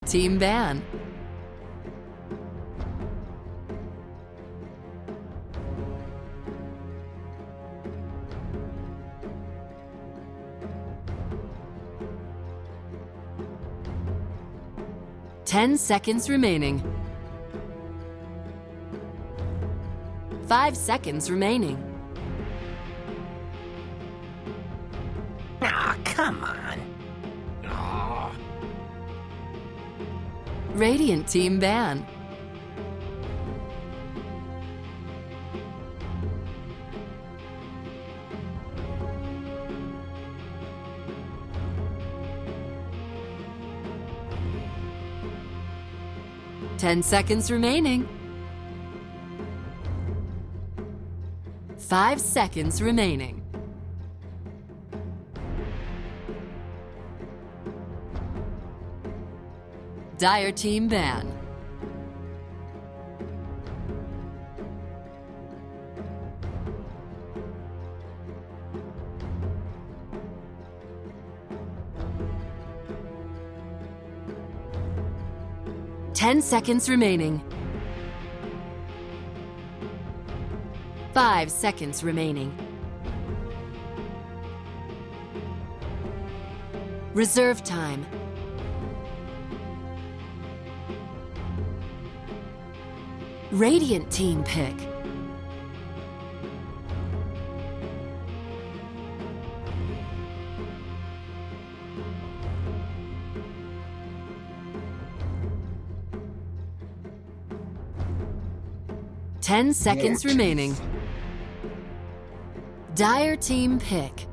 team ban. Ten seconds remaining. 5 seconds remaining. Aw, come on. Aw. Radiant team ban. Ten seconds remaining. 5 seconds remaining. Dire team ban. Ten seconds remaining. 5 seconds remaining. Reserve time. Radiant team pick. Ten seconds remaining. Dire team pick.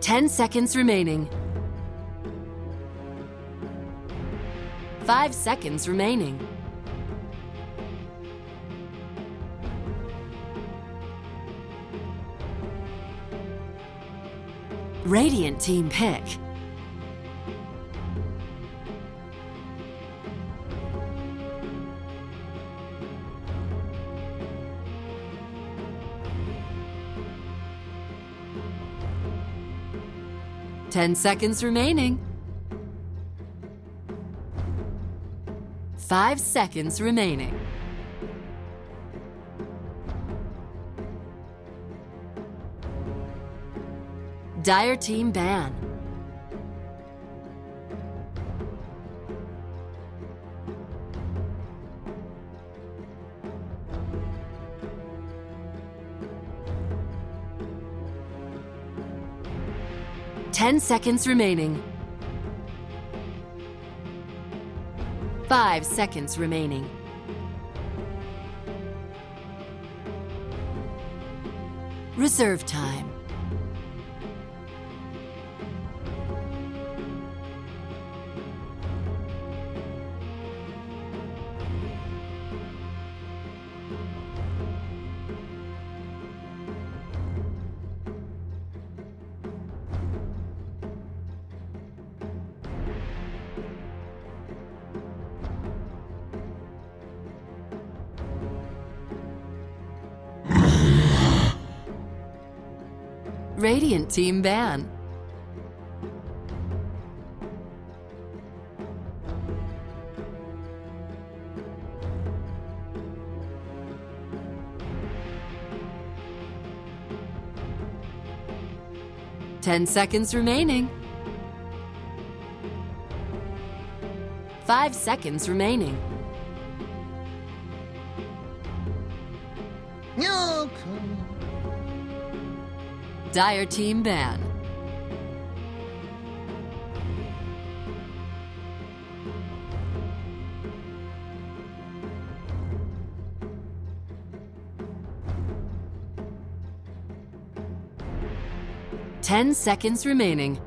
Ten seconds remaining. 5 seconds remaining. Radiant team pick. Ten seconds remaining. 5 seconds remaining. Dire team ban. Ten seconds remaining. 5 seconds remaining. Reserve time. Radiant team ban. Ten seconds remaining. 5 seconds remaining. No. Dire team ban. Ten seconds remaining.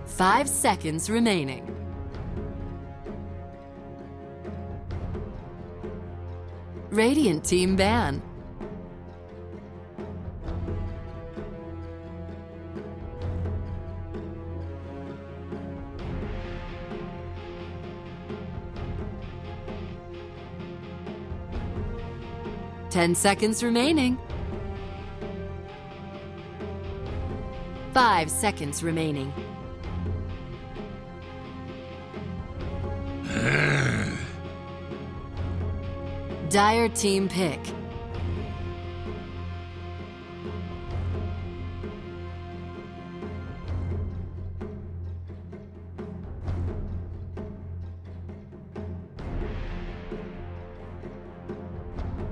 5 seconds remaining. Radiant team ban. 10 seconds remaining. 5 seconds remaining. Dire team pick.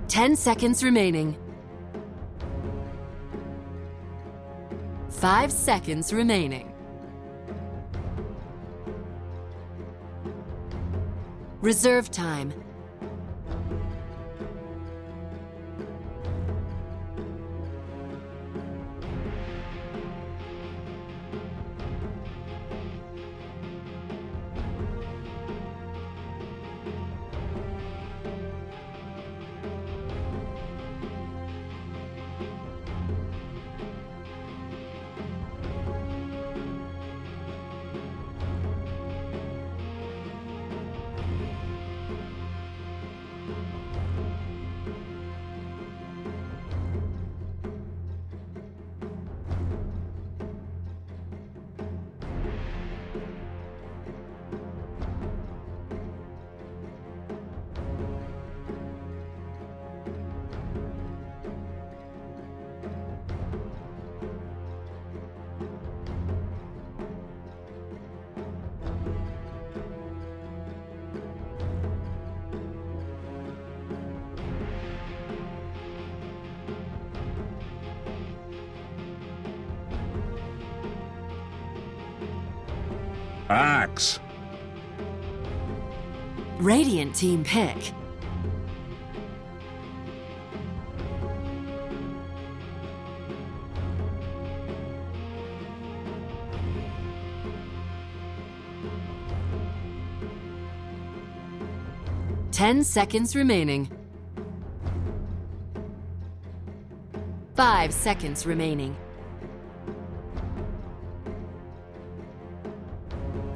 Ten seconds remaining. 5 seconds remaining. Reserve time. Axe. Radiant team pick. Ten seconds remaining. 5 seconds remaining.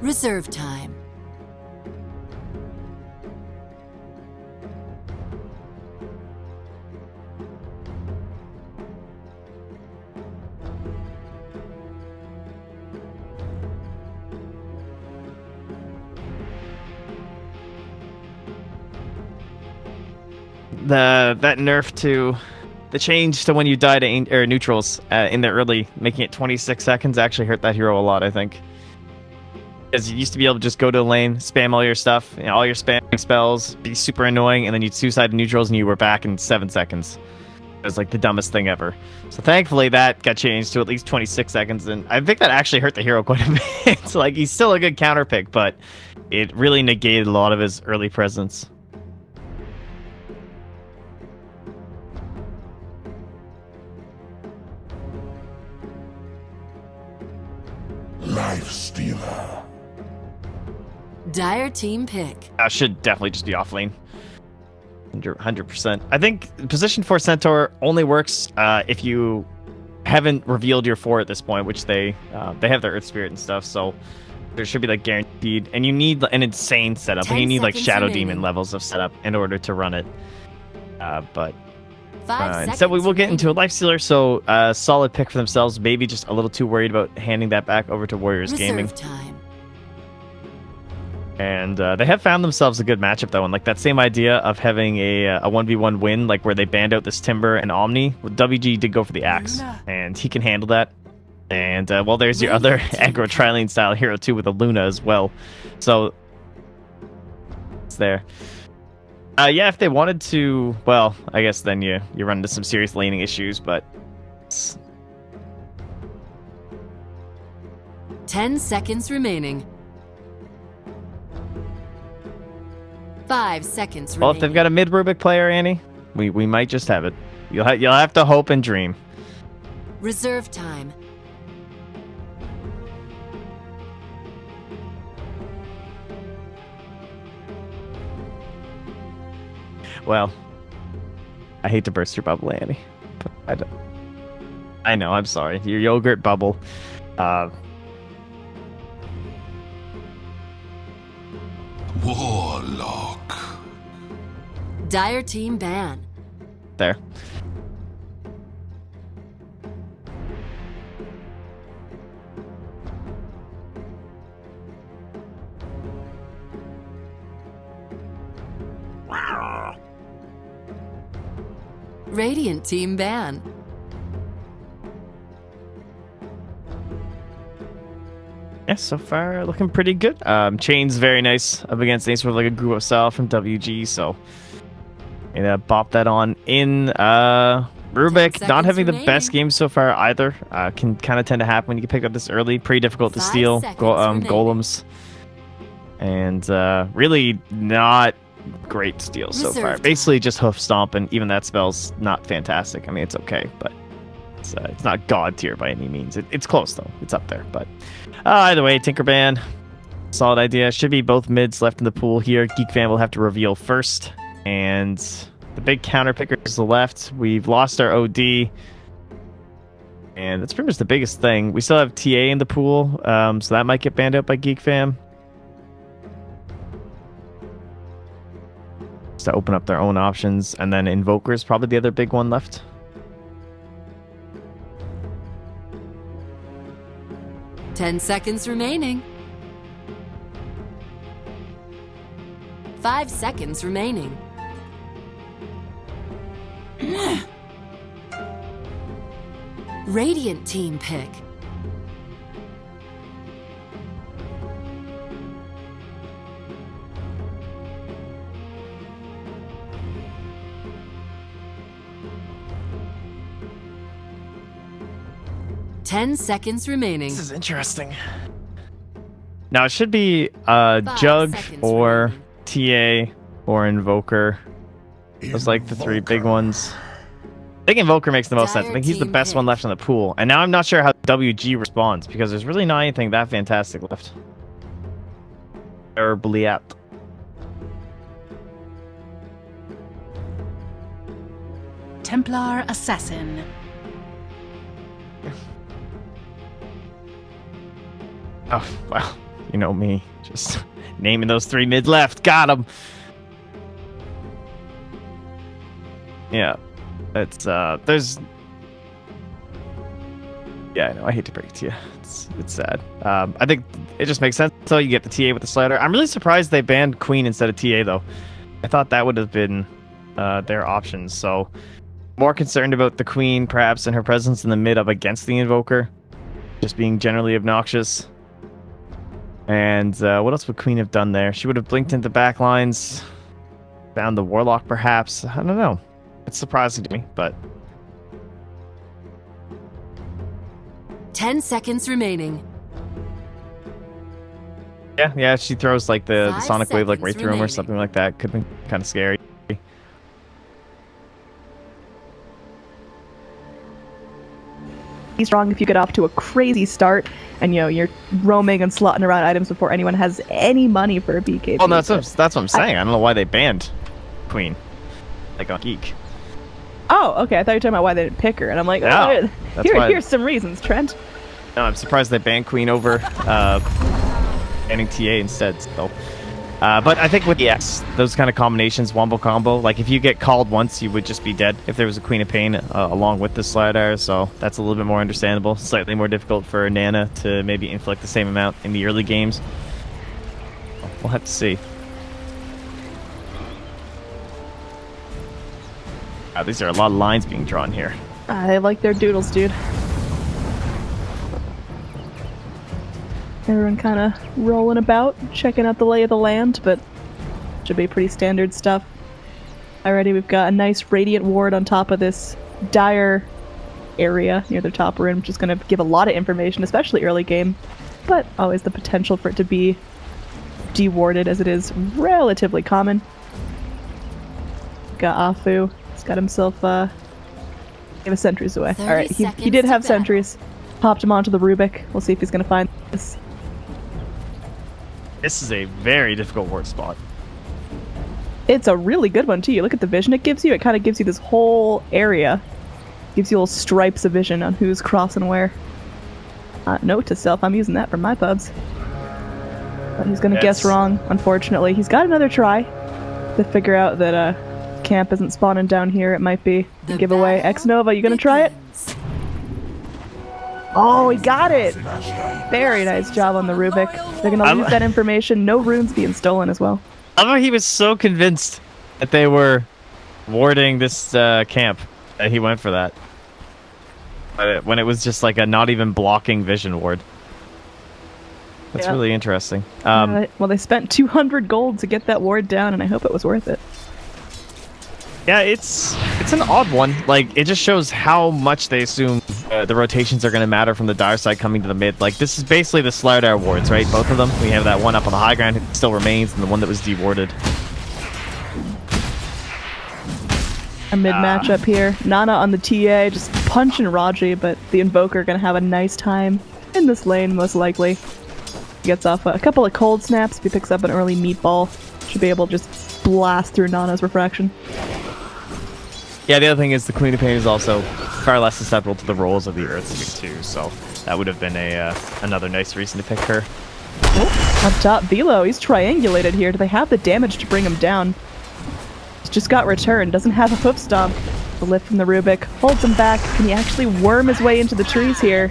Reserve time. That nerf to the change to when you die to neutrals in the early, making it 26 seconds, actually hurt that hero a lot, I think. Because you used to be able to just go to a lane, spam all your stuff, you know, all your spamming spells, be super annoying, and then you'd suicide neutrals and you were back in 7 seconds. It was like the dumbest thing ever. So thankfully that got changed to at least 26 seconds, and I think that actually hurt the hero quite a bit. Like, he's still a good counter pick, but it really negated a lot of his early presence. Life Stealer. Dire team pick. I should definitely just be off lane. 100%. I think position 4 Centaur only works if you haven't revealed your 4 at this point, which they have their Earth Spirit and stuff, so there should be like guaranteed, and you need an insane setup. Like, you need like Shadow remaining. Demon levels of setup in order to run it. But 5 instead we will get remaining. into a Life Stealer, so solid pick for themselves. Maybe just a little too worried about handing that back over to Warriors Reserve Gaming. time. And they have found themselves a good matchup, though, and like that same idea of having a 1v1 win, like where they banned out this Timber and Omni. Well, WG did go for the Axe, and he can handle that. And well, there's your other aggro Trilane style hero too, with a Luna as well. So it's there. Yeah, if they wanted to, well, I guess then you run into some serious laning issues, but 10 seconds remaining. 5 seconds remaining. well, if they've got a mid Rubik player, Annie, we might just have it. You'll have to hope and dream. Reserve time. Well, I hate to burst your bubble, Annie. But I know, I'm sorry. Your yogurt bubble. Warlock. Dire team ban. there. Radiant team ban. Yeah, so far looking pretty good. Chain's very nice up against any sort of like a group style from WG, so bop that on in. Rubik not having the best game so far either. Can kind of tend to happen when you get picked up this early. Pretty difficult to steal golems, and really not great steal so far. Basically just hoof stomp, and even that spell's not fantastic. I mean, it's okay, but it's not god tier by any means. It's close though. It's up there, but either way, Tinkerban, solid idea. Should be both mids left in the pool here. Geek fan will have to reveal first, and the big counter picker is the left. We've lost our OD, and that's pretty much the biggest thing. We still have TA in the pool, so that might get banned out by Geek fam. To open up their own options, and then Invoker is probably the other big one left. Ten seconds remaining. 5 seconds remaining. Radiant team pick. Ten seconds remaining. This is interesting. Now it should be Jug or TA or Invoker. Those like the three big ones. I think Invoker makes the most sense. I think he's the best one left in the pool. And now I'm not sure how WG responds, because there's really not anything that fantastic left. Or Bliat. Templar Assassin. Oh, well, you know me. Just naming those three mid left. Got him. Yeah. It's, there's... Yeah, I know. I hate to break it to you. It's sad. I think it just makes sense until you get the TA with the slider. I'm really surprised they banned Queen instead of TA, though. I thought that would have been their options, so... More concerned about the Queen, perhaps, and her presence in the mid up against the Invoker. Just being generally obnoxious. And what else would Queen have done there? She would have blinked into backlines. Found the Warlock, perhaps. I don't know. It's surprising to me, but... 10 seconds remaining. Yeah, she throws like the Sonic Wave like right through him or remaining. something like that. Could be kind of scary. Strong if you get off to a crazy start and you're roaming and slotting around items before anyone has any money for a BKB. Oh, no, that's what I'm saying. I don't know why they banned Queen, like on Geek. Oh, okay. I thought you were talking about why they didn't pick her, and I'm like, No, oh, why- here's some reasons, Trent. No, I'm surprised they banned Queen over banning TA instead. So, but I think with those kind of combinations, wombo combo, like if you get called once, you would just be dead if there was a Queen of Pain along with the slider. So that's a little bit more understandable. Slightly more difficult for Nana to maybe inflict the same amount in the early games. We'll have to see. Wow, these are a lot of lines being drawn here. They like their doodles, dude. Everyone kind of rolling about, checking out the lay of the land, but should be pretty standard stuff. Alrighty, we've got a nice Radiant Ward on top of this dire area near the top room, which is going to give a lot of information, especially early game, but always the potential for it to be dewarded, as it is relatively common. Got Afu. He's got himself, gave his sentries away. 30 Alright, he seconds did to have battle. sentries. Popped him onto the Rubik. We'll see if he's going to find this. This is a very difficult ward spot. It's a really good one, too. You look at the vision it gives you. It kind of gives you this whole area. Gives you little stripes of vision on who's crossing where. Note to self, I'm using that for my pubs. But he's going to guess wrong, unfortunately. He's got another try to figure out that camp isn't spawning down here, it might be a The giveaway. battle X-Nova, you gonna try it? begins. Oh, he got it! Very nice job on the Rubik. They're gonna lose that information. No runes being stolen as well. I love how he was so convinced that they were warding this camp that he went for that. When it was just like a not even blocking vision ward. That's Yeah. really interesting. Well, they spent 200 gold to get that ward down, and I hope it was worth it. Yeah, it's an odd one. Like, it just shows how much they assume the rotations are going to matter from the dire side coming to the mid. Like, this is basically the Slardar wards, right? Both of them. We have that one up on the high ground that still remains, and the one that was dewarded. A mid matchup here. Nana on the TA, just punching Raji, but the Invoker gonna have a nice time in this lane, most likely. Gets off a couple of cold snaps. If he picks up an early meatball, should be able to just blast through Nana's refraction. Yeah, the other thing is the Queen of Pain is also far less susceptible to the rolls of the Earthspear too, so that would have been another nice reason to pick her. Up top, Velo, he's triangulated here. Do they have the damage to bring him down? He's just got return, doesn't have a hoof stomp. The lift from the Rubik holds him back. Can he actually worm his way into the trees here?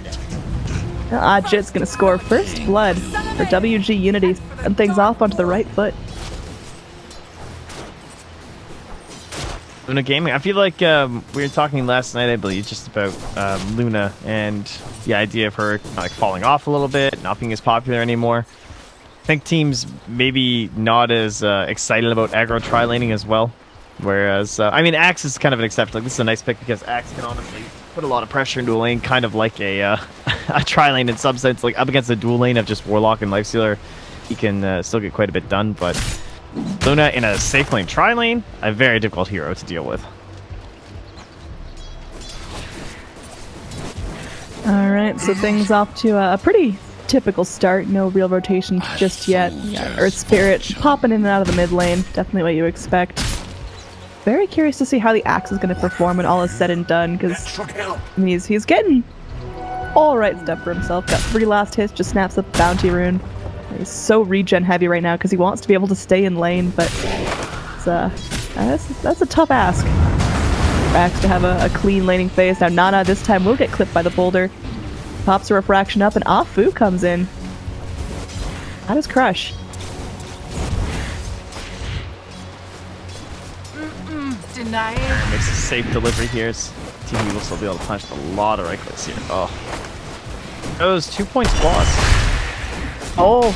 Jit's gonna score first blood for WG.Unity and things off onto the right foot. Luna Gaming, I feel like we were talking last night, I believe, just about Luna and the idea of her like falling off a little bit, not being as popular anymore. I think teams maybe not as excited about aggro tri-laning as well. Whereas, I mean, Axe is kind of an exception. Like, this is a nice pick because Axe can honestly put a lot of pressure into a lane, kind of like a tri-lane in some sense. Like, up against a dual lane of just Warlock and Lifestealer, he can still get quite a bit done, but Luna in a safe lane tri-lane, a very difficult hero to deal with. Alright, so things off to a pretty typical start. No real rotation just yet. Earth Spirit popping in and out of the mid lane. Definitely what you expect. Very curious to see how the Axe is going to perform when all is said and done, because I mean, he's getting all right stuff for himself. Got 3 last hits, just snaps up Bounty Rune. He's so regen heavy right now because he wants to be able to stay in lane, but it's, that's a tough ask for Axe to have a clean laning phase. Now Nana this time will get clipped by the boulder. Pops a refraction up and Afu comes in. That is Crush. Denied. Makes a safe delivery here. TV will still be able to punch a lot of right clicks here. Oh. Those 2 points plus. Oh.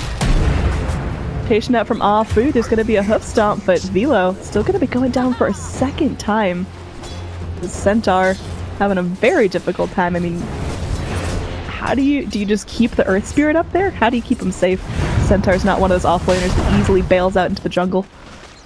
Patient out from Afu. There's going to be a hoof stomp, but Velo still going to be going down for a second time. The Centaur having a very difficult time. I mean, how do you just keep the Earth Spirit up there? How do you keep him safe? Centaur's not one of those offlaners that easily bails out into the jungle.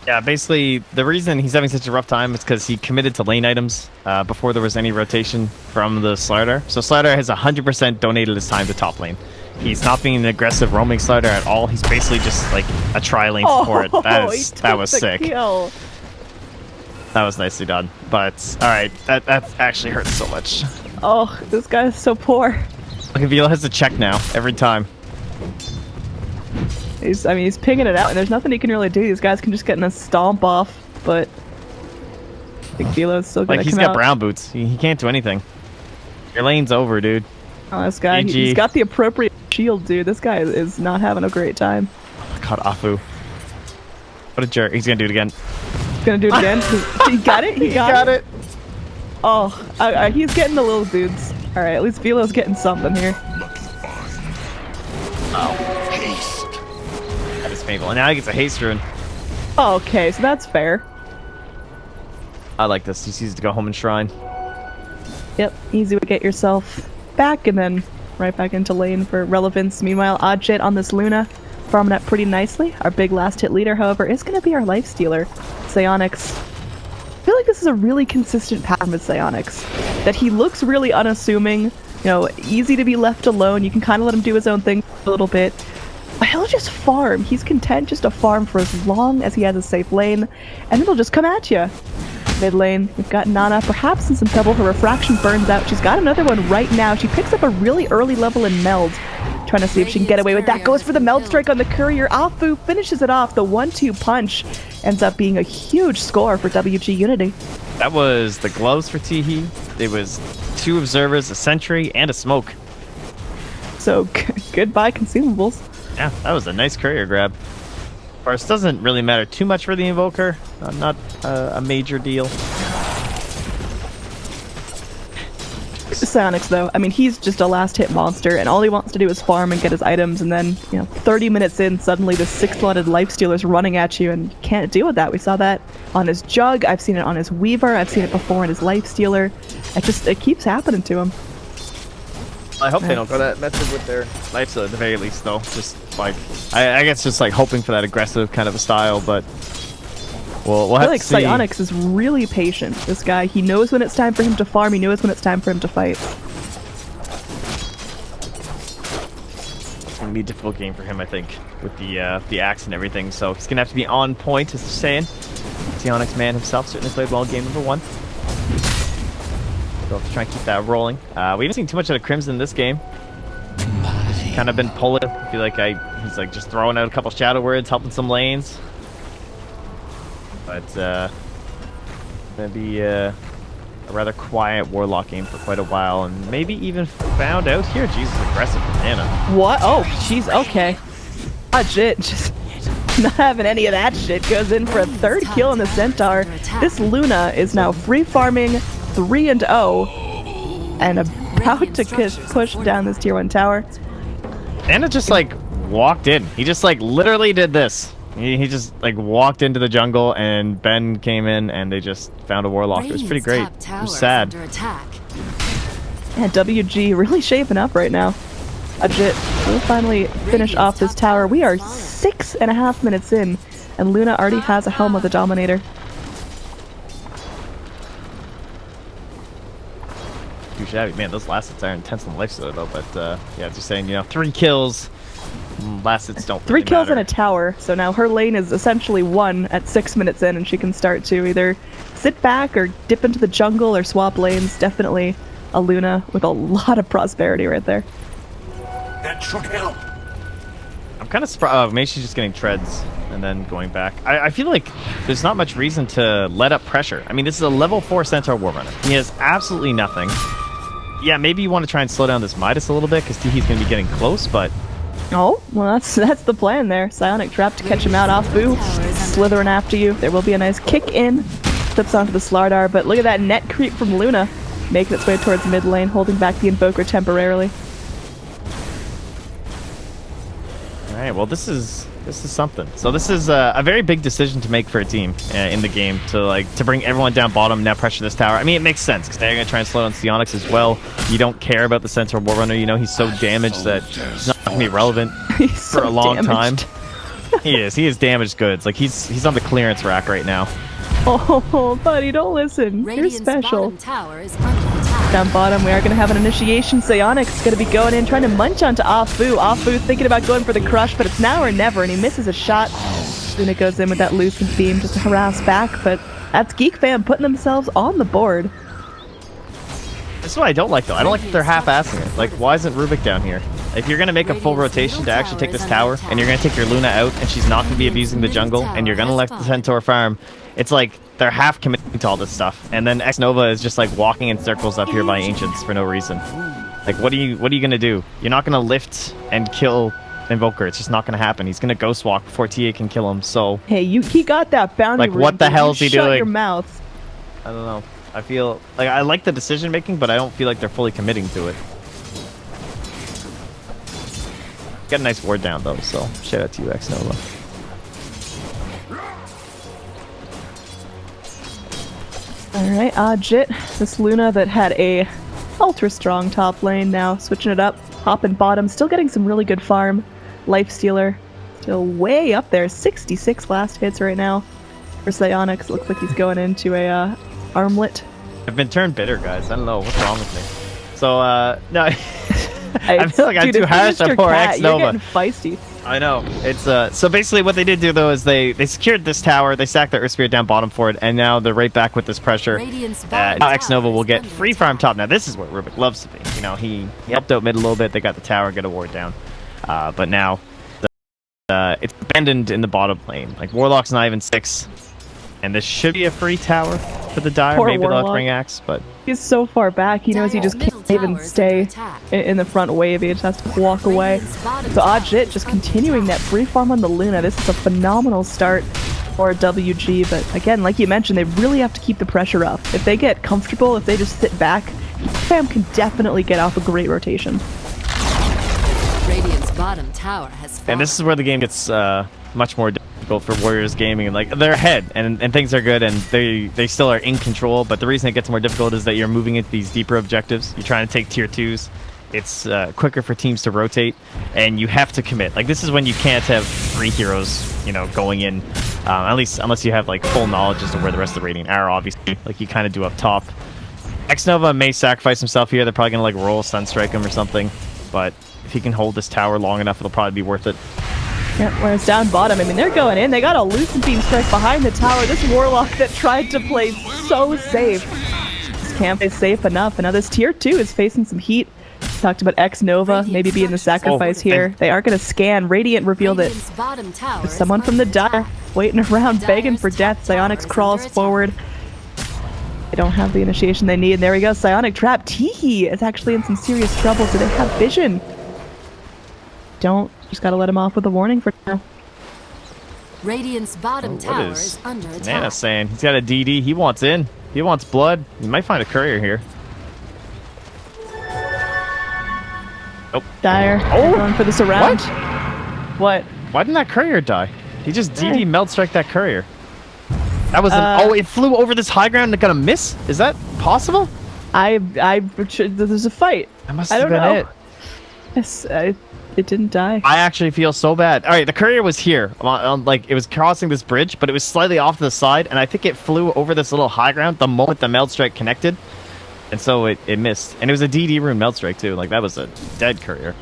Yeah, basically, the reason he's having such a rough time is because he committed to lane items before there was any rotation from the Slardar. So Slardar has 100% donated his time to top lane. He's not being an aggressive roaming Slardar at all. He's basically just like a tri-lane support. That was sick. Kill. That was nicely done. But, alright, that actually hurts so much. Oh, this guy is so poor. Look, Velo has to check now, every time. He's pinging it out, and there's nothing he can really do. These guys can just get in a stomp off, but I think Velo's still gonna Like, he's come got out. brown boots. He can't do anything. Your lane's over, dude. Oh, this guy, GG. he's got the appropriate shield, dude. This guy is not having a great time. Oh my god, Afu. What a jerk. He's gonna do it again. He's gonna do it again. He got it? He got it? Oh, he's getting the little dudes. Alright, at least Velo's getting something here. That is painful. And now he gets a haste rune. Oh, okay, so that's fair. I like this. He sees to go home and shrine. Yep, easy to get yourself back and then right back into lane for relevance. Meanwhile, Oddjit on this Luna, farming up pretty nicely. Our big last hit leader, however, is going to be our Lifestealer, Psionics. I feel like this is a really consistent pattern with Psionics. That he looks really unassuming, you know, easy to be left alone. You can kind of let him do his own thing a little bit. But he'll just farm. He's content just to farm for as long as he has a safe lane, and then he'll just come at you. Mid lane, we've got Nana perhaps in some trouble. Her refraction burns out. She's got another one right now. She picks up a really early level in meld. trying to see if she can get away with that. Goes for the melt strike on the courier. Afu finishes it off. The 1-2 punch ends up being a huge score for WG.Unity. That was the gloves for Teehee. It was 2 observers, a sentry, and a smoke. So goodbye consumables. Yeah, that was a nice courier grab. Of course, doesn't really matter too much for the Invoker. Not a major deal. Psionics, though, I mean, he's just a last-hit monster, and all he wants to do is farm and get his items, and then, 30 minutes in, suddenly the 6-slotted lifestealer's running at you, and you can't deal with that. We saw that on his Jug, I've seen it on his Weaver, I've seen it before in his lifestealer. It keeps happening to him. I hope they don't go that method with their lifestealer at the very least, though. Just, like, I guess just, like, hoping for that aggressive kind of a style, but... we'll have to see. I feel like Psionics is really patient. This guy, he knows when it's time for him to farm, he knows when it's time for him to fight. It's going to be a difficult game for him, I think, with the axe and everything, so he's going to have to be on point, as they're saying. Psionics man himself certainly played well game number 1. So have to try and keep that rolling. We haven't seen too much out of Crimson this game. He's kind of been pulling. I feel like he's like just throwing out a couple shadow words, helping some lanes. But gonna be a rather quiet Warlock game for quite a while, and maybe even found out here. Jesus, aggressive Nana. What? Oh, she's okay. Ah, shit. Just not having any of that shit. Goes in for a 3rd kill on the Centaur. This Luna is now free farming 3-0 and about to push down this tier 1 tower. Nana just like walked in. He just like literally did this. He just like walked into the jungle, and Ben came in, and they just found a Warlock. It was pretty great. It was sad. Yeah, WG really shaping up right now. Ajit will finally finish off this tower. We are 6.5 minutes in, and Luna already has a Helm of the Dominator. Too shabby. Man, those last hits are intense on the lifestealer though, but yeah, just saying, 3 kills. Last hits don't really 3 kills matter. in a tower, so now her lane is essentially won at 6 minutes in, and she can start to either sit back or dip into the jungle or swap lanes. Definitely a Luna with a lot of prosperity right there. That should help. I'm kind of surprised. Maybe she's just getting treads and then going back. I feel like there's not much reason to let up pressure. I mean, this is a level 4 Centaur Warrunner. He has absolutely nothing. Yeah, maybe you want to try and slow down this Midas a little bit, because Teehee's going to be getting close, but... Oh, well, that's the plan there. Psionic trap to catch him out off Boo. Slithering after you. There will be a nice kick in. Flips onto the Slardar, but look at that net creep from Luna. Making its way towards mid lane, holding back the Invoker temporarily. Alright, well this is something. So this is a very big decision to make for a team in the game, to bring everyone down bottom, now pressure this tower. I mean, it makes sense, because they're going to try and slow down Psionics as well. You don't care about the Centaur Warrunner, he's so damaged that he's not going to be relevant for a long time. He is damaged goods. Like, he's on the clearance rack right now. Oh, buddy, don't listen. You're special. Down bottom, we are going to have an initiation. Psionic's going to be going in, trying to munch onto Afu. Afu thinking about going for the crush, but it's now or never, and he misses a shot. Luna goes in with that Lucent Beam just to harass back, but that's Geek fam putting themselves on the board. This is what I don't like, though. I don't like that they're half-assing it. Like, why isn't Rubik down here? If you're going to make a full rotation to actually take this tower, and you're going to take your Luna out, and she's not going to be abusing the jungle, and you're going to let the Centaur farm, it's like they're half committing to all this stuff. And then X Nova is just like walking in circles up here by Ancients for no reason. Like, what are you going to do? You're not going to lift and kill Invoker. It's just not going to happen. He's going to Ghost Walk before TA can kill him, so... Hey, he got that bounty. Like, what the hell is he doing? Shut your mouth. I don't know. I feel... Like, I like the decision making, but I don't feel like they're fully committing to it. Got a nice ward down, though, so shout out to you, X Nova. Alright, Jit, this Luna that had a ultra strong top lane, now switching it up, hopping bottom, still getting some really good farm. Lifestealer, still way up there, 66 last hits right now. For Psionics, looks like he's going into a armlet. I've been turned bitter, guys. I don't know what's wrong with me. So, no, I feel like I'm too harsh on poor X Nova. You're getting feisty. I know. It's so basically what they did do though is they secured this tower, they stacked their Earth Spirit down bottom for it, and now they're right back with this pressure. Now X Nova will get free farm top. Now this is what Rubik loves to be. He helped out mid a little bit. They got the tower, get a ward down. But now it's abandoned in the bottom lane. Like Warlock's not even 6, and this should be a free tower for the Dire. Poor Maybe they'll have to Warlock. bring Axe, but He's so far back, he knows he just Middle can't even tower is stay under attack. in the front wave. He just has to walk away. Radiant's bottom So tower Ajit is just under continuing that attack. free farm on the Luna. This is a phenomenal start for WG, but again, like you mentioned, they really have to keep the pressure up. If they get comfortable, if they just sit back, Fam can definitely get off a great rotation. Radiant's bottom tower has fallen. and this is where the game gets much more difficult for Warriors Gaming. And like they're ahead, and things are good, and they still are in control. But the reason it gets more difficult is that you're moving into these deeper objectives. You're trying to take tier 2s. It's quicker for teams to rotate, and you have to commit. Like this is when you can't have 3 heroes, going in. At least unless you have like full knowledge as to where the rest of the rating are. Obviously, like you kind of do up top. Xnova may sacrifice himself here. They're probably gonna like roll Sunstrike him or something. But if he can hold this tower long enough, it'll probably be worth it. Yeah, whereas down bottom, I mean, they're going in. They got a Lucent Beam Strike behind the tower. This Warlock that tried to play so safe just can't play safe enough. And now this tier 2 is facing some heat. Talked about Xnova maybe being the sacrifice here. They are going to scan. Radiant revealed it. Radiant's bottom tower There's is someone from the under Dire attack. waiting around, begging Dire's for death. top Psionics tower is crawls under attack. forward. They don't have the initiation they need. And there we go. Psionic Trap. Teehee is actually in some serious trouble. Do they have vision? Don't. Just got to let him off with a warning for now. Radiant's bottom What tower is is under attack. Nana saying? He's got a DD. He wants in. He wants blood. He might find a courier here. Dire. Oh! Going for the surround. What? Why didn't that courier die? He just DD melt strike that courier. That was it flew over this high ground and it got a miss? Is that possible? There's a fight. That must I have don't been know. it. Yes, it didn't die. I actually feel so bad. All right, the courier was here. Like, it was crossing this bridge, but it was slightly off to the side, and I think it flew over this little high ground the moment the melt strike connected. And so it missed. And it was a DD rune melt strike, too. Like, that was a dead courier.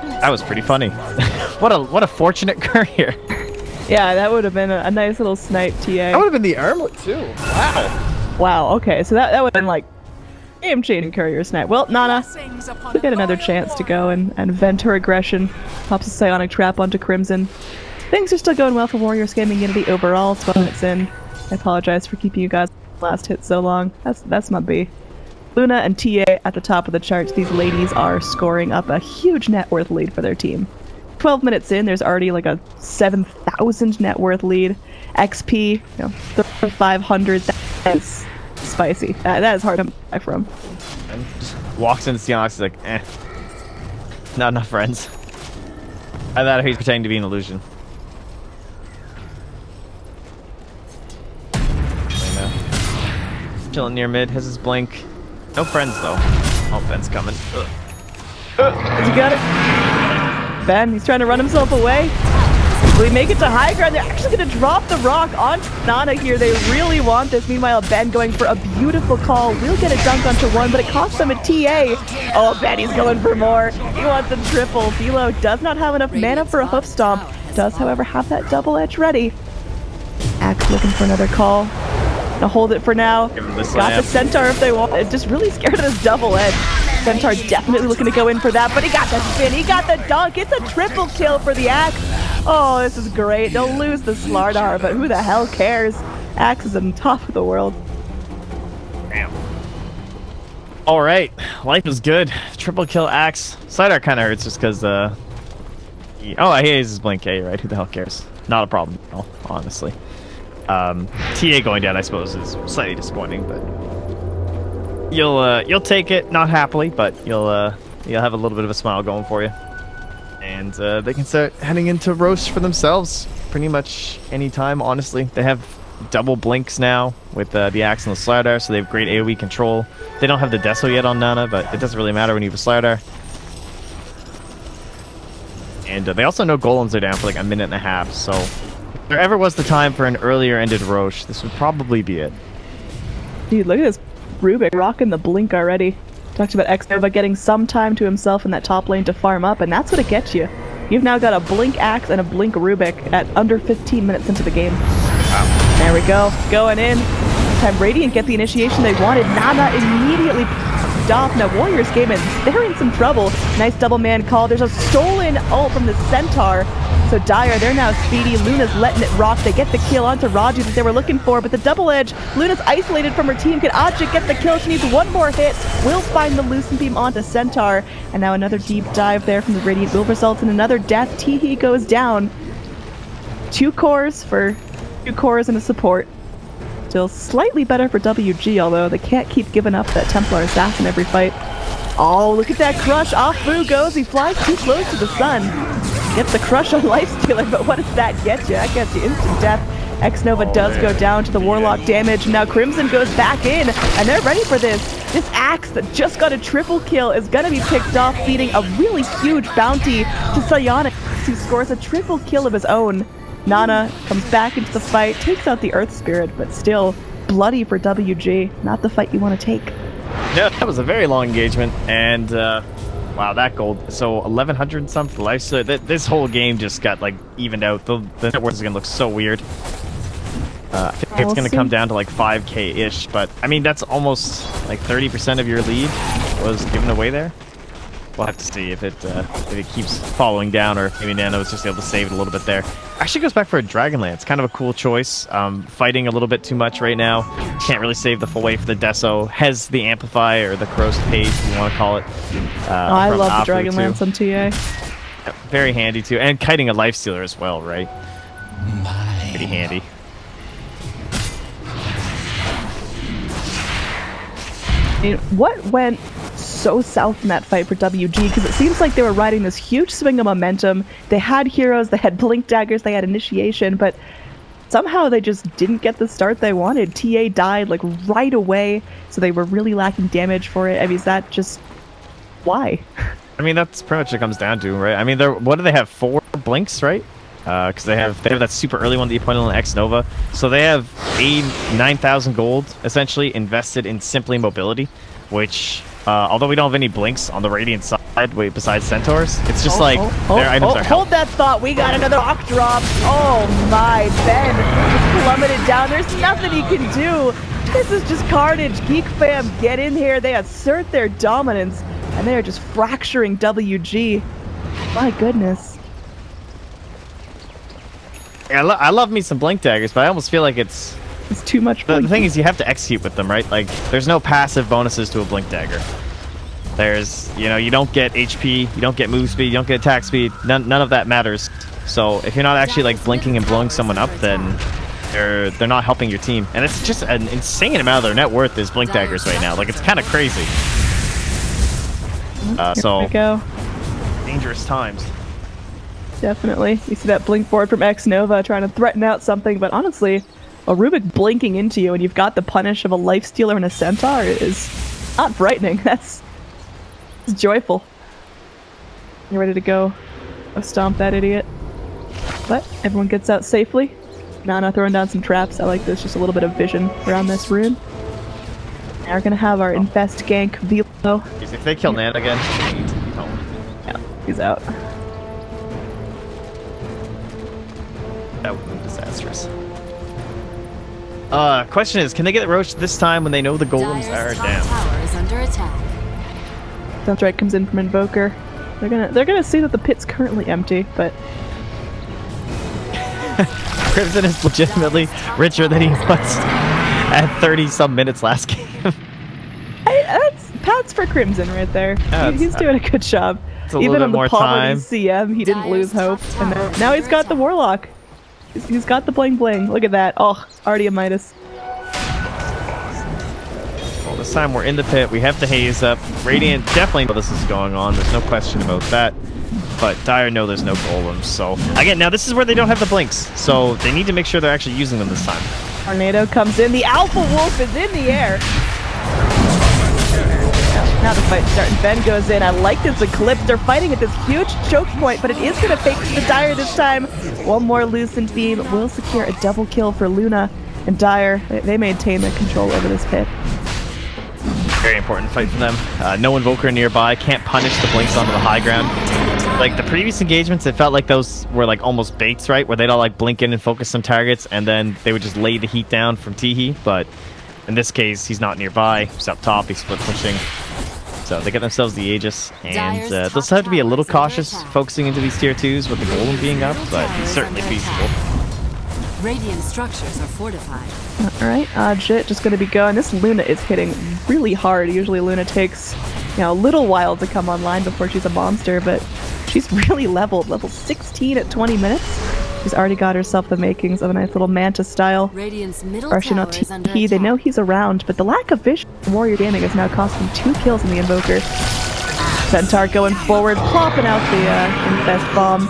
That was pretty funny. What a fortunate courier. Yeah, that would have been a nice little snipe, TA. That would have been the armlet, too. Wow. Wow, okay, so that would have been like game-changing courier snipe. Well, Nana, Blessings upon we get a another loyal chance to go warrior. and vent her aggression. Pops a psionic trap onto Crimson. Things are still going well for Warriors Gaming Unity overall. 12 minutes in. I apologize for keeping you guys last hit so long. That's my B. Luna and TA at the top of the charts. These ladies are scoring up a huge net worth lead for their team. 12 minutes in, there's already like a 7,000 net worth lead. XP, 3,500. That's spicy. That is hard to buy from. And just walks into Sionox, he's like, eh. Not enough friends. I thought he's pretending to be an illusion. Chilling near mid, has his blink. No friends though. Oh, Ben's coming. Ugh. Has he got it? Ben, he's trying to run himself away. Will he make it to high ground? They're actually going to drop the rock on Nana here. They really want this. Meanwhile, Ben going for a beautiful call. Will get a dunk onto one, but it costs them a TA. Oh, Ben, he's going for more. He wants a triple. Philo does not have enough mana for a hoof stomp. Does, however, have that double edge ready. Axe looking for another call. Gonna hold it for now. Give him this Got the lamp. Centaur if they want. Just really scared of this double edge. Centaur definitely looking to go in for that, but he got the spin. He got the dunk. It's a triple kill for the Axe. Oh, this is great. They'll lose the Slardar, but who the hell cares? Axe is on top of the world. Damn. Alright, life is good. Triple kill Axe. Slider kind of hurts just because, oh, he has his blink A, right? Who the hell cares? Not a problem, no, honestly. TA going down, I suppose, is slightly disappointing, but you'll take it, not happily, but you'll have a little bit of a smile going for you. And they can start heading into roast for themselves pretty much anytime, honestly. They have double blinks now with the Axe and the Slardar, so they have great AoE control. They don't have the Deso yet on Nana, but it doesn't really matter when you have a Slardar. And they also know golems are down for like a minute and a half, so if there ever was the time for an earlier ended Roche, this would probably be it. Dude, look at this Rubik rocking the blink already. Talked about Xnova getting some time to himself in that top lane to farm up, and that's what it gets you. You've now got a blink Axe and a blink Rubik at under 15 minutes into the game. Wow. There we go. Going in. This time Radiant get the initiation they wanted. Nana immediately picked off. Now Warriors came in. They're in some trouble. Nice double man call. There's a stolen ult from the Centaur. So Dire, they're now speedy. Luna's letting it rock. They get the kill onto Raji that they were looking for, but the double edge. Luna's isolated from her team. Can Ajit get the kill? She needs one more hit. Will find the Lucent Beam onto Centaur. And now another deep dive there from the Radiant will result in another death. Teehee goes down. 2 cores and a support. Still slightly better for WG, although they can't keep giving up that Templar Assassin every fight. Oh, look at that crush. Off Fu goes. He flies too close to the sun. Gets the crush on Lifestealer, but what does that get you? That gets you instant death. X-Nova does go down to the Warlock damage. Now Crimson goes back in, and they're ready for this. This Axe that just got a triple kill is going to be picked off, feeding a really huge bounty to Sayana, who scores a triple kill of his own. Nana comes back into the fight, takes out the Earth Spirit, but still bloody for WG. Not the fight you want to take. Yeah, that was a very long engagement, and wow, that gold. So 1100 something life. So this whole game just got like evened out. The network is gonna look so weird. I think it's gonna come down to like 5k ish, but I mean that's almost like 30% of your lead was given away there. We'll have to see if it keeps following down, or if maybe Nano is just able to save it a little bit there. Actually goes back for a Dragonlance. Kind of a cool choice. Fighting a little bit too much right now. Can't really save the full way for the Deso. Has the Amplify, or the Corrosive Haze, if you want to call it. I love the Dragonlance on TA. Yeah, very handy too. And kiting a Lifestealer as well, right? Pretty handy. What went so south in that fight for WG? Because it seems like they were riding this huge swing of momentum. They had heroes, they had blink daggers, they had initiation, but somehow they just didn't get the start they wanted. TA died like right away, so they were really lacking damage for it. I mean, is that just why? I mean, that's pretty much what it comes down to, right? I mean, what do they have? 4 blinks, right? Because they have that super early one that you pointed on X Nova. So they have 9,000 gold essentially invested in simply mobility, which although we don't have any blinks on the Radiant side, besides Centaurs, it's just their items are hold that thought. We got another Ock drop. Oh my, Ben just plummeted down. There's nothing he can do. This is just carnage. Geek fam, get in here. They assert their dominance, and they are just fracturing WG. My goodness. I love me some blink daggers, but I almost feel like it's too much. The thing is, you have to execute with them, right? Like, there's no passive bonuses to a blink dagger. There's, you don't get HP, you don't get move speed, you don't get attack speed. None of that matters. So if you're not actually like blinking and blowing someone up, then they're not helping your team. And it's just an insane amount of their net worth is blink daggers right now. Like, it's kind of crazy. So we go. Dangerous times. Definitely. You see that blink board from X Nova trying to threaten out something, but honestly, a Rubik blinking into you and you've got the punish of a Lifestealer and a Centaur is not frightening. It's joyful. You ready to go stomp that idiot? But everyone gets out safely. Nana throwing down some traps. I like this. Just a little bit of vision around this rune. Now we're gonna have our infest gank Velo. If they kill Nana again, yeah, he's out. That would be disastrous. Question is, can they get Roach this time when they know the golems are down? Tower is under attack. Sounds right, comes in from Invoker. They're gonna see that the pit's currently empty, but Crimson is legitimately richer than he was at 30-some minutes last game. That's pats for Crimson right there. Yeah, he's doing a good job. Even on the poverty CM, he didn't lose hope. And now he's got the Warlock. He's got the bling bling. Look at that. Oh, already a Midas. Well, this time we're in the pit. We have the haze up. Radiant definitely know this is going on. There's no question about that. But Dire know there's no golems. So, again, now this is where they don't have the blinks. So they need to make sure they're actually using them this time. Tornado comes in. The Alpha Wolf is in the air. Now the fight's starting. Ben goes in. I like this Eclipse. They're fighting at this huge choke point, but it is going to fake the Dire this time. One more Lucent Beam will secure a double kill for Luna and Dire. They maintain their control over this pit. Very important fight for them. No Invoker nearby. Can't punish the blinks onto the high ground. Like the previous engagements, it felt like those were like almost baits, right? Where they'd all like blink in and focus some targets, and then they would just lay the heat down from Teehee. But in this case, he's not nearby. He's up top. He's split pushing. So they get themselves the Aegis, and Dire's they'll top still have to be a little tower is under cautious attack. focusing into these tier 2s with the golem being up, but Tower it's is certainly under feasible. attack. Radiant structures are fortified. Alright, Jit just gonna be going. This Luna is hitting really hard. Usually Luna takes, a little while to come online before she's a monster, but she's really leveled. Level 16 at 20 minutes. She's already got herself the makings of a nice little Manta style. Radiant's middle Rushing tower out is under TP. They attack. know he's around, but the lack of vision from Warrior Gaming is now costing 2 kills in the Invoker. Centaur going forward, plopping out the Infest Bomb.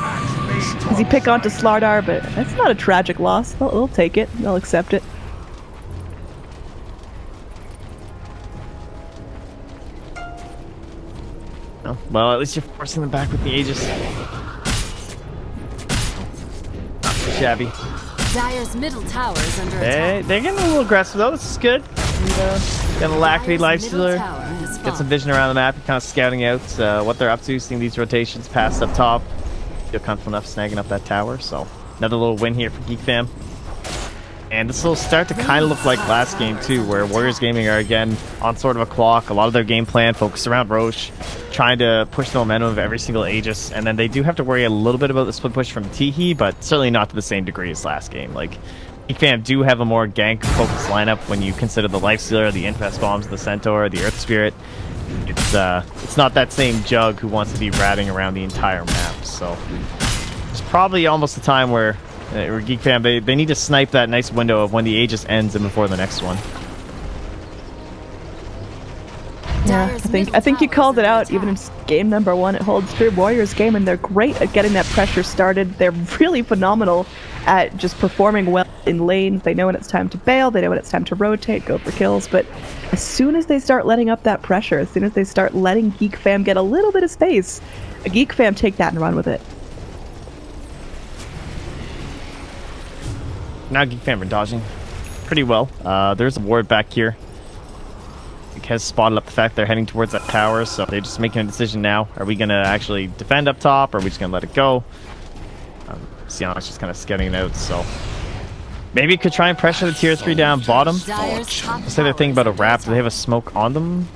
Does he pick onto Slardar? But that's not a tragic loss. They'll take it. They'll accept it. Oh, well, at least you're forcing them back with the Aegis. Not too shabby. Dire's middle tower is under They're attack. getting a little aggressive though. This is good. Got a Lacry Dire's middle Lifestealer. tower has Get some fallen. vision around the map. You're kind of scouting out what they're up to, seeing these rotations pass up top. Feel comfortable enough snagging up that tower, so another little win here for Geek Fam. And this will start to kind of look like last game too, where Warriors Gaming are again on sort of a clock. A lot of their game plan focused around Roche, trying to push the momentum of every single Aegis, and then they do have to worry a little bit about the split push from Teehee, but certainly not to the same degree as last game. Like, Geek Fam do have a more gank-focused lineup when you consider the Lifestealer, the Infest Bombs, the Centaur, the Earth Spirit. It's not that same Jug who wants to be ratting around the entire map, so it's probably almost the time where Geek Fam, they need to snipe that nice window of when the Aegis ends and before the next one. Yeah, Dire's I think you middle called it tower out. is Even in under game number 1, it holds true. Warriors game, and they're great at getting that pressure started. They're really phenomenal at just performing well in lanes. They know when it's time to bail. They know when it's time to rotate, go for kills. But as soon as they start letting up that pressure, as soon as they start letting Geek Fam get a little bit of space, a Geek Fam take that and run with it. Now Geek Fam are dodging pretty well. There's a ward back here. Geek has spotted up the fact they're heading towards that tower, so they're just making a decision now. Are we going to actually defend up top, or are we just going to let it go? Sion's just kind of scouting it out, so maybe it could try and pressure the tier 3 down bottom. Dire's top Let's say they're tower thinking is about a under wrap. Do they have a attack. smoke on them?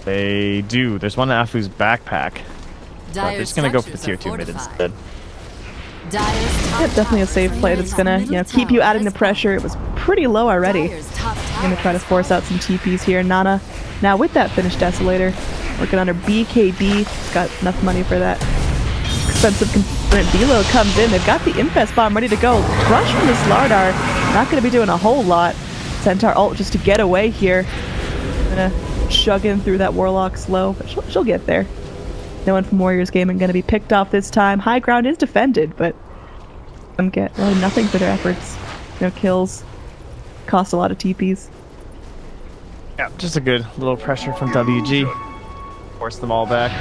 They do. There's one in Afu's backpack. But they're just going to go for the tier 2 mid instead. Dire's top Yeah, definitely a tower safe is play under that's attack. gonna, Middle keep you tower adding the has pressure. It was pretty low fallen. already. Dire's top tower Gonna try to has force fallen. out some TPs here. Nana, now with that finished Desolator, working on her BKB. Got enough money for that expensive component. Velo comes in. They've got the Infest Bomb ready to go. Crush from this Lardar. Not gonna be doing a whole lot. Centaur ult just to get away here. Gonna chug in through that Warlock slow, but she'll get there. No one from Warriors Gaming gonna be picked off this time. High ground is defended, but get really nothing for their efforts. No kills. Cost a lot of TPs. Yeah, just a good little pressure from WG. Force them all back.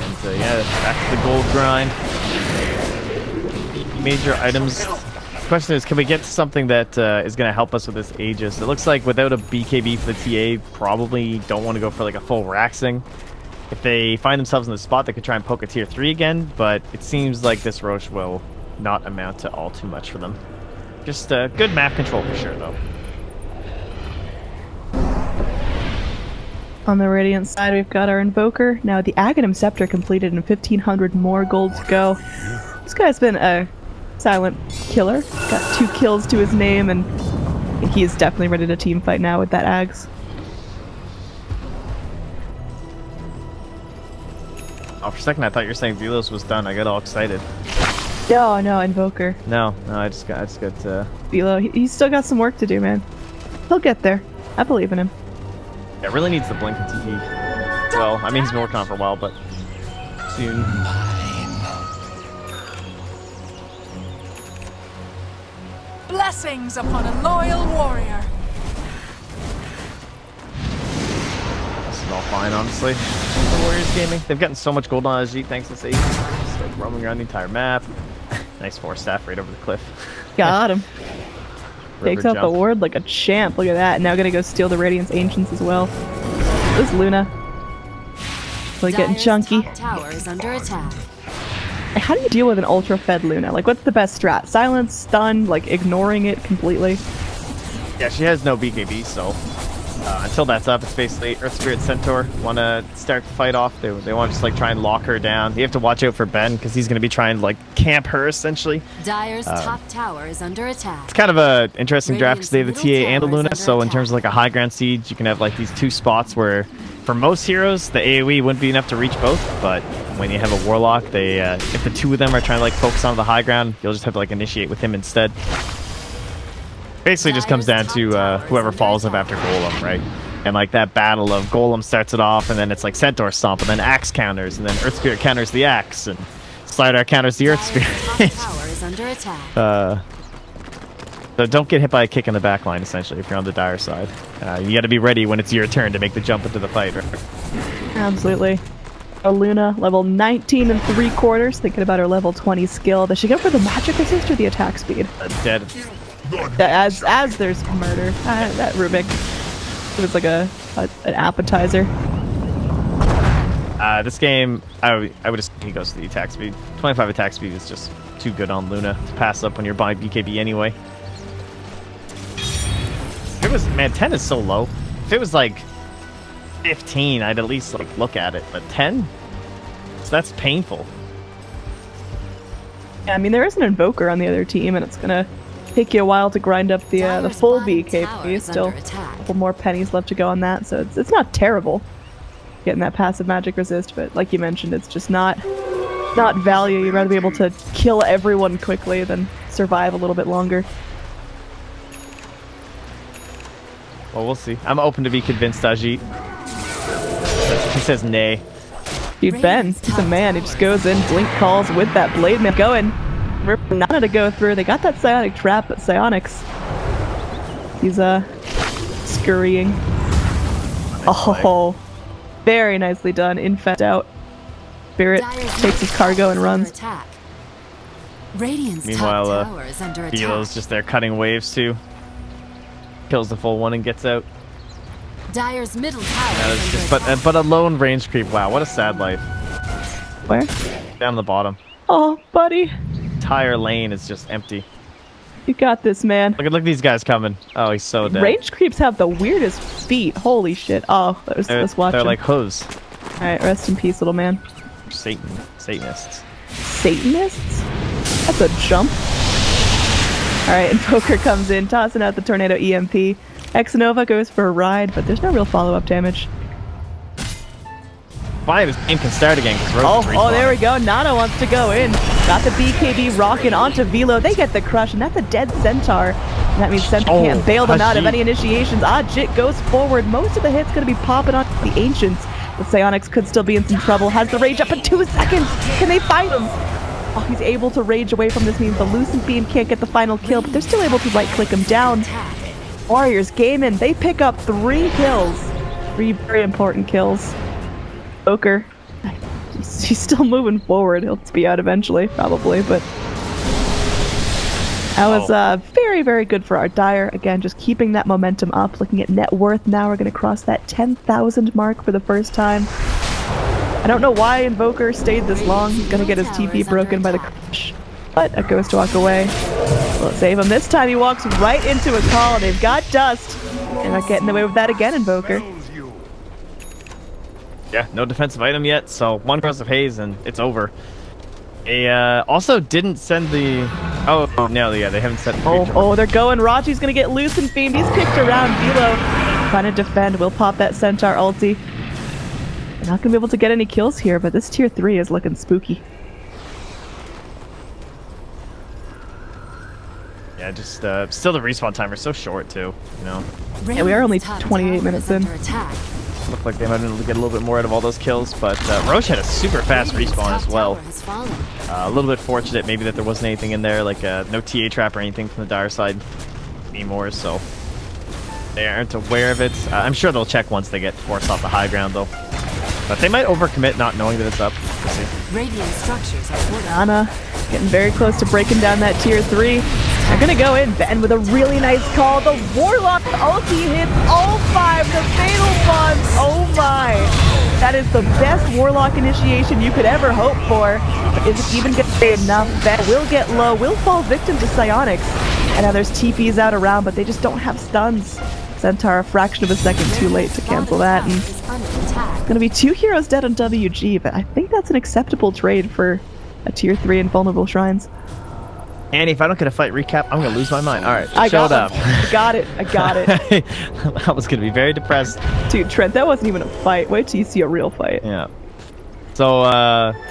And yeah, back to the gold grind. Major items. The question is, can we get to something that is going to help us with this Aegis? It looks like without a BKB for the TA, probably don't want to go for like a full Raxing. If they find themselves in the spot, they could try and poke a tier 3 again, but it seems like this Roche will not amount to all too much for them. Just good map control for sure, though. On the Radiant side, we've got our Invoker. Now the Aghanim Scepter completed and 1,500 more gold to go. This guy's been a silent killer. Got 2 kills to his name, and he is definitely ready to team fight now with that Ags. Oh, for a second I thought you were saying Velos was done. I got all excited. No, Invoker. No, I just got Velo, he's still got some work to do, man. He'll get there. I believe in him. yeah, really needs the blink and TP. Well, I mean he's been working on it for a while, but soon. Blessings upon a loyal warrior. This is all fine, honestly. The Warriors Gaming, they've gotten so much gold on SG thanks to Sage. Just like roaming around the entire map. Nice 4 staff right over the cliff. Got him. River Takes out the jump. ward like a champ. Look at that. Now gonna go steal the Radiance Ancients as well. This Luna. Really getting Dire's chunky. top tower is under attack. How do you deal with an ultra fed Luna? Like, what's the best strat? Silence, stun, like ignoring it completely. Yeah, she has no BKB, so Until that's up, it's basically Earth Spirit Centaur want to start the fight off. They want to just like try and lock her down. You have to watch out for Ben because he's going to be trying to like camp her essentially. Dyer's top tower is under attack. It's kind of a interesting draft because they have the Radiant's TA and the middle Luna. tower is So in under terms of like a high ground siege, you can have like these two spots where for most heroes the AoE wouldn't be enough to reach both. But when you have a Warlock, they if the two of them are trying to like focus on the high ground, you'll just have to like initiate with him instead. Basically just comes down to whoever follows up after Golem, right? And like that battle of Golem starts it off, and then it's like Centaur Stomp, and then Axe counters, and then Earth Spirit counters the Axe, and Slider counters the Earth Spirit. Tower is under attack. So don't get hit by a kick in the back line, essentially, if you're on the Dire side. You got to be ready when it's your turn to make the jump into the fight. Right? Absolutely. A Luna, level 19 and 3/4, thinking about her level 20 skill. Does she go for the magic resist or the attack speed? Dead. As there's murder. That Rubik. It was like an appetizer. This game, I would assume he goes to the attack speed. 25 attack speed is just too good on Luna to pass up when you're buying BKB anyway. If it was, man, 10 is so low. If it was like 15, I'd at least like look at it, but 10? So that's painful. Yeah, I mean, there is an Invoker on the other team, and it's gonna take you a while to grind up the full BKB. Still a couple more pennies left to go on that, so it's not terrible getting that passive magic resist, but like you mentioned, it's just not value. You'd rather be able to kill everyone quickly than survive a little bit longer. Well, we'll see. I'm open to be convinced, Ajit. He says nay. Dude, Ben, he's a man. He just goes in, blink calls with that blade mail going. Nana to go through. They got that psionic trap, but Psionics, he's scurrying. Oh, very nicely done. Infect out. Spirit takes his cargo and runs. Meanwhile, Velo's just there cutting waves too. Kills the full one and gets out. Dyer's middle tower is under attack. But a lone range creep. Wow, what a sad life. Where? Down the bottom. Oh, buddy. Entire lane is just empty. You got this, man. Look at these guys coming. Oh, he's so dead. Range creeps have the weirdest feet. Holy shit. Oh, let's watch They're him. like hooves. Alright, rest in peace, little man. Satanists. Satanists? That's a jump. Alright, Invoker comes in, tossing out the Tornado EMP. Exnova goes for a ride, but there's no real follow-up damage. Fine, this game can start again. Oh, there we go. Nana wants to go in. Got the BKB rocking onto Velo. They get the crush, and that's a dead Centaur. And that means Centaur can't bail them out of any initiations. Jit goes forward. Most of the hits going to be popping on the Ancients. The Psionics could still be in some trouble. Has the rage up in 2 seconds. Can they fight him? Oh, he's able to rage away from this. Means the Lucent Beam can't get the final kill, but they're still able to right-click him down. Warriors gaming. They pick up 3 kills. 3 very important kills. Joker, he's still moving forward. He'll be out eventually, probably, but that was very, very good for our Dire. Again, just keeping that momentum up. Looking at net worth now, we're going to cross that 10,000 mark for the first time. I don't know why Invoker stayed this long. He's going to get his TP broken by the crush, but a Ghost walk away. Will it save him? This time he walks right into a call. They've got Dust, and not getting away with that again, Invoker. Yeah, no defensive item yet, so 1 cross of haze and it's over. They also didn't send the... Oh, no, yeah, they haven't sent the creature. Oh, they're going. Raji's gonna get loose and beamed. He's kicked around. Velo trying to defend. We'll pop that Centaur ulti. They're not gonna be able to get any kills here, but this tier 3 is looking spooky. Yeah, just still the respawn timer is so short too, you know. Yeah, we are only 28 minutes in. Looked like they might have been able to get a little bit more out of all those kills, but Roche had a super fast respawn as well. A little bit fortunate maybe that there wasn't anything in there, like no TA trap or anything from the Dire side anymore, so they aren't aware of it. I'm sure they'll check once they get forced off the high ground though. But they might overcommit not knowing that it's up. We'll see. Radiant structures are Ana getting very close to breaking down that tier 3. They're gonna go in. Ben with a really nice call. The Warlock ulti hits all 5. The Fatal Bombs. Oh my. That is the best Warlock initiation you could ever hope for. But is it even gonna be enough? Ben will get low. Will fall victim to Psionics. And now there's TPs out around, but they just don't have stuns. Centaur a fraction of a second too late to cancel that, and Is under attack. gonna be 2 heroes dead on WG, but I think that's an acceptable trade for a tier 3 invulnerable shrines. Annie, if I don't get a fight recap, I'm gonna lose my mind. All right, I showed got up. I got it. I got it. I was gonna be very depressed. Dude, Trent, that wasn't even a fight. Wait till you see a real fight. Yeah. So,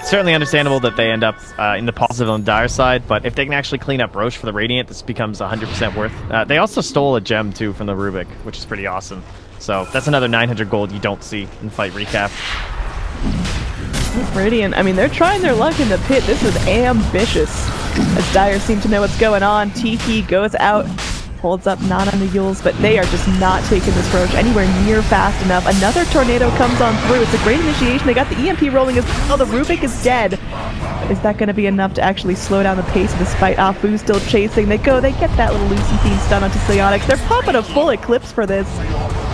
certainly understandable that they end up in the positive on the Dire side, but if they can actually clean up Roche for the Radiant, this becomes 100% worth. They also stole a gem, too, from the Rubik, which is pretty awesome. So, that's another 900 gold you don't see in fight recap. Radiant, I mean, they're trying their luck in the pit. This is ambitious. As Dire seem to know what's going on. Tiki goes out, holds up Nana and the Yules, but they are just not taking this Roche anywhere near fast enough. Another tornado comes on through. It's a great initiation. They got the EMP rolling as well. The Rubik is dead. Is that going to be enough to actually slow down the pace of this fight? Afu still chasing. They get that little Lucentine stun onto Psionics. They're popping a full Eclipse for this.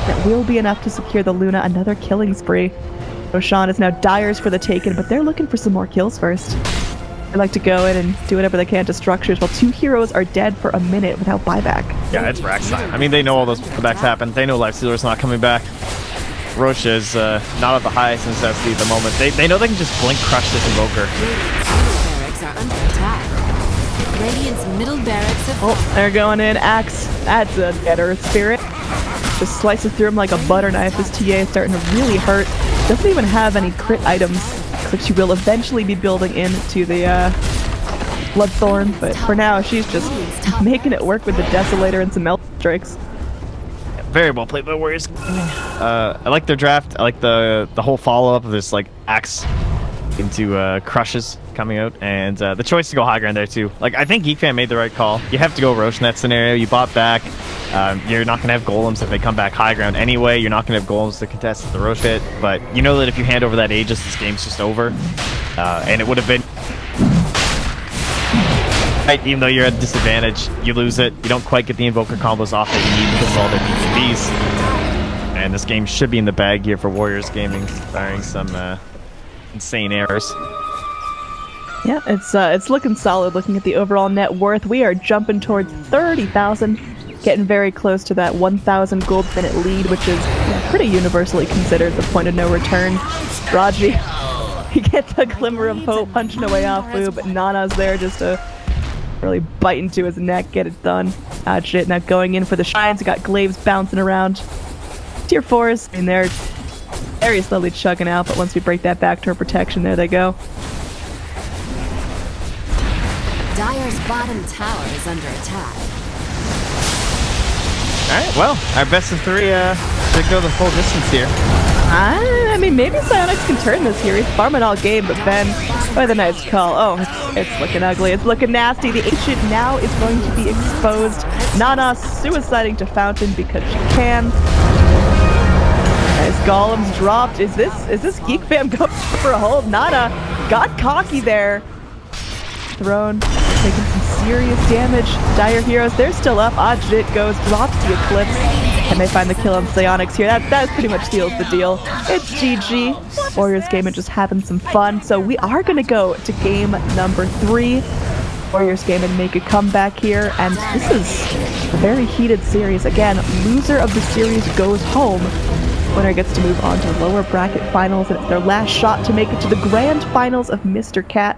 That will be enough to secure the Luna. Another killing spree. Roshan is now Dire's for the taken, but they're looking for some more kills first. They like to go in and do whatever they can to structures, while 2 heroes are dead for a minute without buyback. Yeah, it's Rax time. I mean, they know all those comebacks happen. They know Lifestealer's not coming back. Roche is not at the highest necessity at the moment. They know they can just blink crush this Invoker. Radiant's middle barracks are under attack. Radiant's middle barracks have Oh, they're going in. Axe. That's a dead Earth Spirit. Just slices through him like a butter knife. This TA is starting to really hurt. Doesn't even have any crit items, which she will eventually be building into the Bloodthorn. But for now, she's just making it work with the Desolator and some Melt Strikes. Very well played by Warriors. I like their draft. I like the whole follow-up of this, like, Axe into crushes coming out, and the choice to go high ground there too. Like, I think Geek Fan made the right call. You have to go Roche in that scenario. You bought back. You're not gonna have golems if they come back high ground anyway. You're not gonna have golems to contest at the Roche pit, but you know that if you hand over that Aegis, this game's just over. And it would have been right, even though you're at a disadvantage, you lose it. You don't quite get the Invoker combos off that you need because of all their PvPs. And this game should be in the bag here for Warriors Gaming, barring some insane errors. Yeah, it's looking solid. Looking at the overall net worth, we are jumping towards 30,000, getting very close to that 1,000 gold minute lead, which is pretty universally considered the point of no return. Raji, he gets a glimmer of hope, punching away Afu, but Nana's there just to really bite into his neck, get it done. Shit, now going in for the shines. We got Glaives bouncing around. Tier 4s, I mean, they're very slowly chugging out, but once we break that backdoor protection, there they go. Dire's bottom tower is under attack. Alright, well, our best of 3 should go the full distance here. I mean, maybe Psionics can turn this here. He's farming all game, but Ben, by the nice call. Oh, it's looking ugly. It's looking nasty. The Ancient now is going to be exposed. Nana suiciding to Fountain because she can. Nice golems dropped. Is this Geek Fam going for a hold? Nana got cocky there. Thrown, taking some serious damage. Dire heroes, they're still up. Ajit goes, drops the Eclipse, and they find the kill on Psionics here. That pretty much seals the deal. It's GG. Warriors Gaming just having some fun. So we are going to go to game number 3. Warriors Gaming make a comeback here, and this is a very heated series. Again, loser of the series goes home. Winner gets to move on to the lower bracket finals, and it's their last shot to make it to the grand finals of Mr. Cat.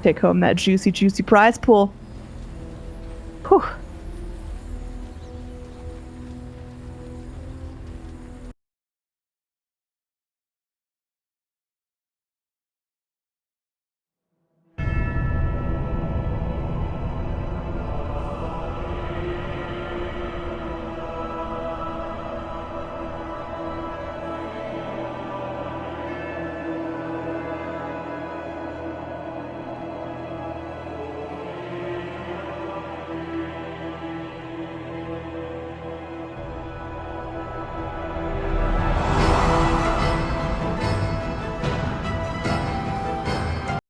Take home that juicy, juicy prize pool. Whew.